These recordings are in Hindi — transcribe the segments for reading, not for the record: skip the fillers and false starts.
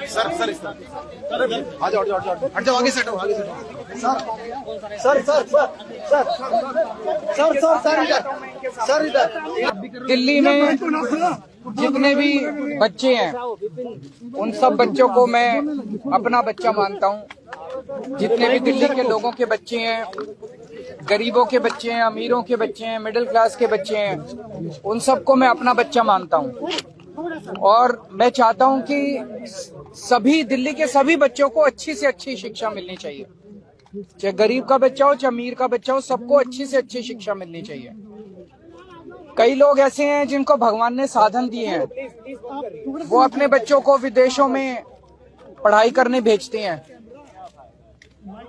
सर सर आ जाओ हट जाओ आगे सेट हो आगे सेट सर इधर दिल्ली में जितने भी बच्चे हैं उन सब बच्चों को मैं अपना बच्चा मानता हूं। जितने भी दिल्ली के लोगों के बच्चे हैं, गरीबों के बच्चे हैं, अमीरों के बच्चे हैं, मिडिल क्लास के बच्चे हैं, उन सबको मैं अपना बच्चा मानता हूं। और मैं चाहता हूं कि सभी दिल्ली के सभी बच्चों को अच्छी से अच्छी शिक्षा मिलनी चाहिए। चाहे गरीब का बच्चा हो, चाहे अमीर का बच्चा हो, सबको अच्छी से अच्छी शिक्षा मिलनी चाहिए। कई लोग ऐसे हैं जिनको भगवान ने साधन दिए हैं, वो अपने बच्चों को विदेशों में पढ़ाई करने भेजते हैं।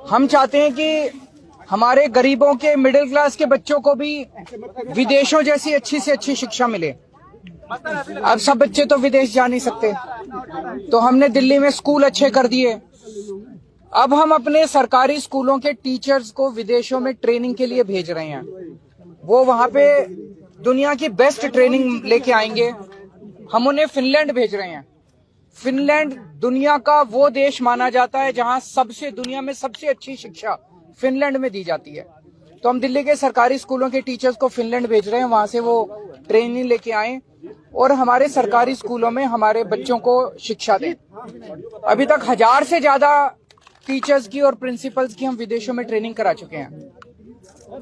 हम चाहते हैं कि हमारे गरीबों के, मिडिल क्लास के बच्चों को भी विदेशों जैसी अच्छी से अच्छी शिक्षा मिले। अब सब बच्चे तो विदेश जा नहीं सकते, तो हमने दिल्ली में स्कूल अच्छे कर दिए। अब हम अपने सरकारी स्कूलों के टीचर्स को विदेशों में ट्रेनिंग के लिए भेज रहे हैं। वो वहां पे दुनिया की बेस्ट ट्रेनिंग लेके आएंगे। हम उन्हें फिनलैंड भेज रहे हैं। फिनलैंड दुनिया का वो देश माना जाता है जहां दुनिया में सबसे अच्छी शिक्षा फिनलैंड में दी जाती है। तो हम दिल्ली के सरकारी स्कूलों के टीचर्स को फिनलैंड भेज रहे हैं, वहां से वो ट्रेनिंग लेके आए और हमारे सरकारी स्कूलों में हमारे बच्चों को शिक्षा दें। अभी तक 1000 से ज्यादा टीचर्स की और प्रिंसिपल्स की हम विदेशों में ट्रेनिंग करा चुके हैं।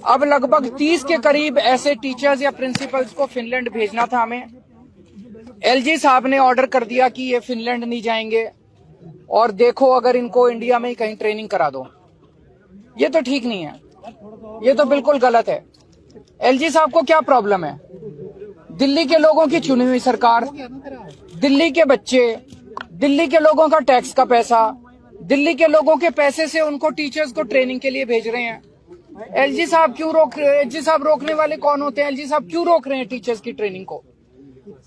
अब लगभग 30 के करीब ऐसे टीचर्स या प्रिंसिपल्स को फिनलैंड भेजना था हमें। एलजी साहब ने ऑर्डर कर दिया कि ये फिनलैंड नहीं जाएंगे और देखो अगर इनको इंडिया में ही कहीं ट्रेनिंग करा दो। ये तो ठीक नहीं है, ये तो बिल्कुल गलत है। एलजी साहब को क्या प्रॉब्लम है? दिल्ली के लोगों की चुनी हुई सरकार, दिल्ली के बच्चे, दिल्ली के लोगों का टैक्स का पैसा, दिल्ली के लोगों के पैसे से उनको टीचर्स को ट्रेनिंग के लिए भेज रहे हैं। एलजी साहब क्यों रोक रहे हैं? एलजी साहब रोकने वाले कौन होते हैं? एलजी साहब क्यों रोक रहे हैं टीचर्स की ट्रेनिंग को?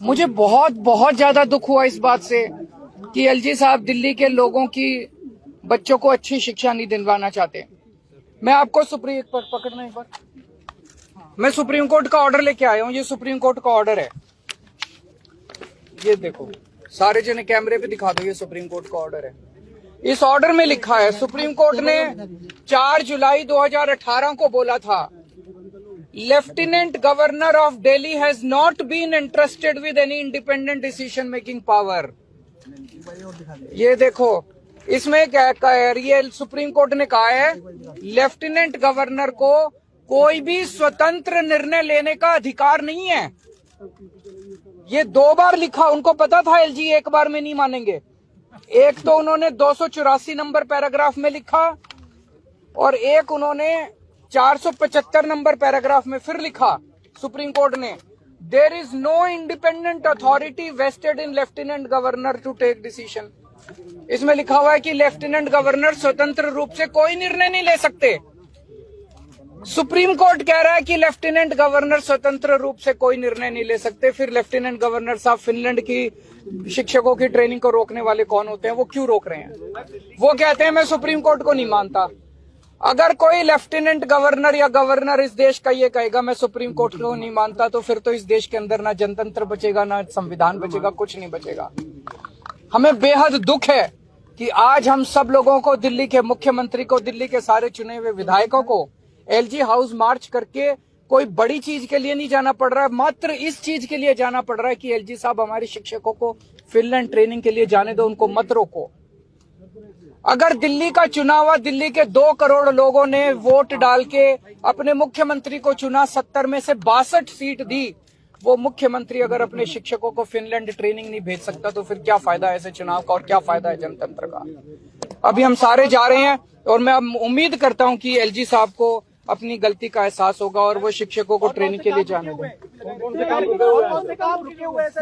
मुझे बहुत ज्यादा दुख हुआ इस बात से कि एलजी साहब दिल्ली के लोगों की बच्चों को अच्छी शिक्षा नहीं दिलवाना चाहते। मैं आपको सुप्रीम कोर्ट पकड़ना एक बार, मैं सुप्रीम कोर्ट का ऑर्डर लेके आया हूं। ये सुप्रीम कोर्ट का ऑर्डर है, ये देखो, सारे जने कैमरे पे दिखा दो, ये सुप्रीम कोर्ट का ऑर्डर है। इस ऑर्डर में लिखा है, सुप्रीम कोर्ट ने 4 जुलाई 2018 को बोला था, lieutenant governor of Delhi has not been interested with any independent decision making power. ये देखो, इसमें क्या है, ये सुप्रीम कोर्ट ने कहा है लेफ्टिनेंट गवर्नर को कोई भी स्वतंत्र निर्णय लेने का अधिकार नहीं है। ये 2 बार लिखा, उनको पता था एलजी एक बार में नहीं मानेंगे। एक तो उन्होंने 284 नंबर पैराग्राफ में लिखा और एक उन्होंने 475 नंबर पैराग्राफ में फिर लिखा सुप्रीम कोर्ट ने, there is no independent authority vested in lieutenant governor to take decision. इसमें लिखा हुआ है कि लेफ्टिनेंट गवर्नर स्वतंत्र रूप से कोई निर्णय नहीं ले सकते। सुप्रीम कोर्ट कह रहा है कि लेफ्टिनेंट गवर्नर स्वतंत्र रूप से कोई निर्णय नहीं ले सकते। फिर लेफ्टिनेंट गवर्नर साहब फिनलैंड की शिक्षकों की ट्रेनिंग को रोकने वाले कौन होते हैं? वो क्यों रोक रहे हैं? वो कहते हैं मैं सुप्रीम कोर्ट को नहीं मानता। अगर कोई लेफ्टिनेंट गवर्नर या गवर्नर इस देश का ये कहेगा मैं सुप्रीम कोर्ट को नहीं मानता, तो फिर तो इस देश के अंदर ना जनतंत्र बचेगा, ना संविधान बचेगा, कुछ नहीं बचेगा। हमें बेहद दुख है कि आज हम सब लोगों को, दिल्ली के मुख्यमंत्री को, दिल्ली के सारे चुने हुए विधायकों को एलजी हाउस मार्च करके कोई बड़ी चीज के लिए नहीं जाना पड़ रहा है, मात्र इस चीज के लिए जाना पड़ रहा है कि एलजी साहब हमारे शिक्षकों को फिनलैंड ट्रेनिंग के लिए जाने दो, उनको मत रोको। अगर दिल्ली का चुनाव हुआ, दिल्ली के 2 करोड़ लोगों ने वोट डाल के अपने मुख्यमंत्री को चुना, 70 में से 62 सीट दी, वो मुख्यमंत्री अगर अपने शिक्षकों को फिनलैंड ट्रेनिंग नहीं भेज सकता तो फिर क्या फायदा है ऐसे चुनाव का और क्या फायदा है जनतंत्र का? अभी हम सारे जा रहे हैं और मैं उम्मीद करता हूं कि एलजी साहब को अपनी गलती का एहसास होगा और वो शिक्षकों को ट्रेनिंग के लिए जाने दें।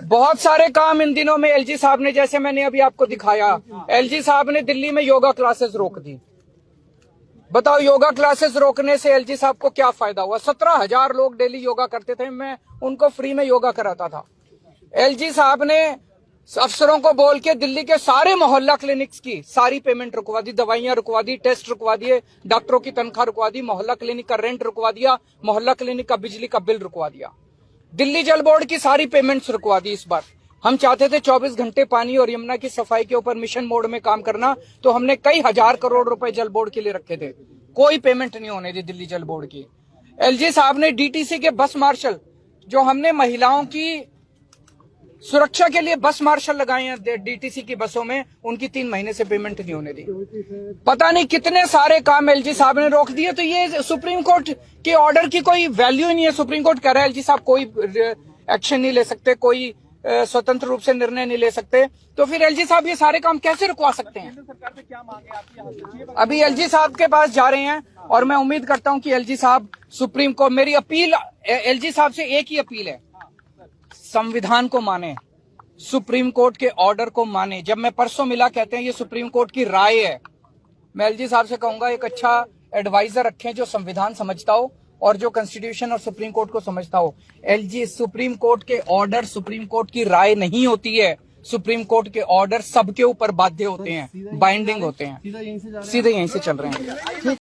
बहुत सारे काम इन दिनों में एलजी साहब ने, जैसे मैंने अभी आपको दिखाया, एलजी साहब ने दिल्ली में योगा क्लासेस रोक दी। बताओ, योगा क्लासेस रोकने से एलजी साहब को क्या फायदा हुआ? 17,000 लोग डेली योगा करते थे, मैं उनको फ्री में योगा कराता था। एलजी साहब ने अफसरों को बोल के दिल्ली के सारे मोहल्ला क्लिनिक्स की सारी पेमेंट रुकवा दी, दवाइयां रुकवा दी, टेस्ट रुकवा दिए, डॉक्टरों की तनख्वाह रुकवा दी, मोहल्ला क्लिनिक का रेंट रुकवा दिया, मोहल्ला क्लिनिक का बिजली का बिल रुकवा दिया, दिल्ली जल बोर्ड की सारी पेमेंट्स रुकवा दी इस बार। हम चाहते थे 24 घंटे पानी और यमुना की सफाई के ऊपर मिशन मोड में काम करना, तो हमने कई हजार करोड़ रुपए जल बोर्ड के लिए रखे थे, कोई पेमेंट नहीं होने दी दिल्ली जल बोर्ड की। एलजी साहब ने डीटीसी के बस मार्शल, जो हमने महिलाओं की सुरक्षा के लिए बस मार्शल लगाए हैं डीटीसी की बसों में, उनकी 3 महीने से पेमेंट नहीं होने दी। पता नहीं कितने सारे काम एलजी साहब ने रोक दिए। तो ये सुप्रीम कोर्ट के ऑर्डर की कोई वैल्यू ही नहीं है। सुप्रीम कोर्ट कह रहा है एलजी साहब कोई एक्शन नहीं ले सकते, कोई स्वतंत्र रूप से निर्णय नहीं ले सकते, तो फिर एलजी साहब ये सारे काम कैसे रुकवा सकते हैं? सरकार से क्या मांगे आपकी? अभी एलजी साहब के पास जा रहे हैं और मैं उम्मीद करता हूं कि एलजी साहब सुप्रीम कोर्ट, मेरी अपील एलजी साहब से एक ही अपील है, संविधान को माने, सुप्रीम कोर्ट के ऑर्डर को माने। जब मैं परसों मिला, कहते हैं ये सुप्रीम कोर्ट की राय है। मैं एलजी साहब से कहूंगा एक अच्छा एडवाइजर रखें जो संविधान समझता हो और जो कॉन्स्टिट्यूशन और सुप्रीम कोर्ट को समझता हो। एलजी, सुप्रीम कोर्ट के ऑर्डर सुप्रीम कोर्ट की राय नहीं होती है। सुप्रीम कोर्ट के ऑर्डर सबके ऊपर बाध्य होते हैं, बाइंडिंग होते हैं। सीधे यहीं से चल रहे हैं।